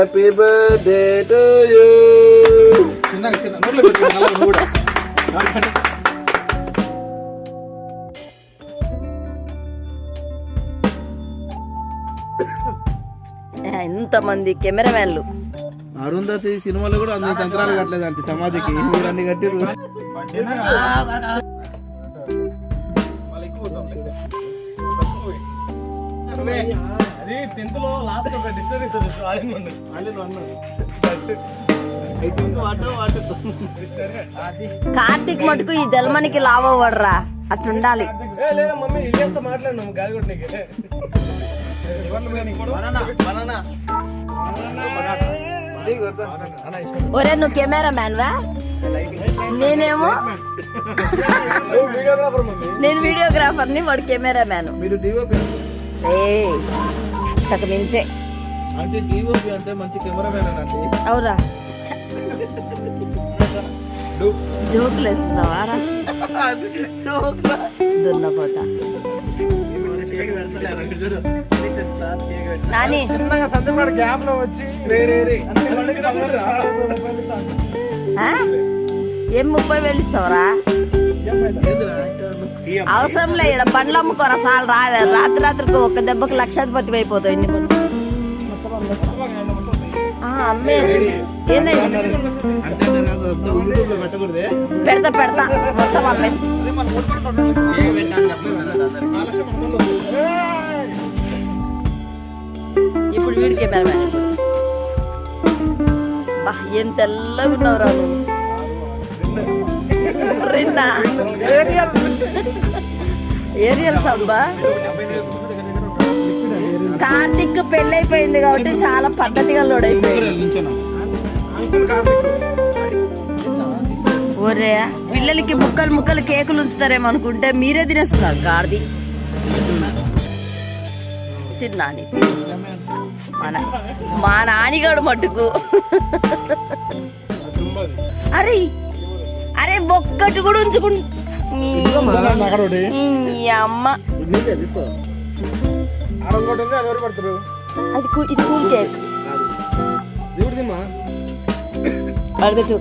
Happy birthday to you. ఎంతమంది కెమెరామెన్లు. అరుంధతి సినిమాలో కూడా అన్ని తంత్రాలు కట్టలేదు అంటే సమాధికి మీరు అన్ని కట్టిరు. కార్తీక్ మటుకు ఈ జల్మనికి లావడ్రా అట్లుండాలి. ఒరే నువ్వు కెమెరా మ్యాన్ వా, నేనేమో నేను వీడియోగ్రాఫర్ని, వాడు కెమెరా మ్యాన్. తకు మించే అవురా. జోకులు వేస్తున్నావా దున్నపోతా నాని? ఏం 30,000 ఇస్తావరా? అవసరం లే, ఇక్కడ బండ్లు అమ్ముకోరా సాల్. రాత్రికి ఒక దెబ్బకు లక్షాధిపతి అయిపోతావు. ఎన్ని అమ్మే పెడతా మొత్తం అమ్మేస్తా. ఇప్పుడు వీడికి బా ఏం తెల్లగా ఉన్నావు రా నువ్వు. ఏరియల్ సబ్బా. కార్తీక్ పెళ్ళైపోయింది కాబట్టి చాలా పద్ధతిగా లోడైపోయింది. ఒరే పిల్లలకి ముక్కలు కేకులు ఉంచుతారేమో అనుకుంటే మీరే తినేస్తున్నారు. గాడిది తిన్నాని మా నానిగాడు మట్టుకు. అరే ఒక్కటి కూడా ఉంచుకుంటా అమ్మ. అది ఇది కూల్ కేక్ అడగట్టు.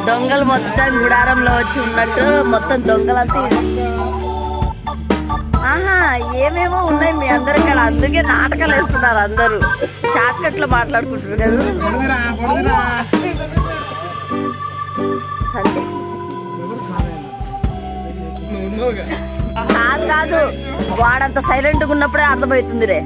దొంగలు మొత్తం గుడారంలో వచ్చి ఉన్నట్టు మొత్తం దొంగలంతా. ఆహా ఏమేమో ఉన్నాయి మీ అందరు ఇక్కడ, అందుకే నాటకాలు వేస్తున్నారు అందరూ. షార్ట్ కట్ లో మాట్లాడుకుంటారు కదా. కాదు వాడంత సైలెంట్ గా ఉన్నప్పుడే అర్థమవుతుంది రే.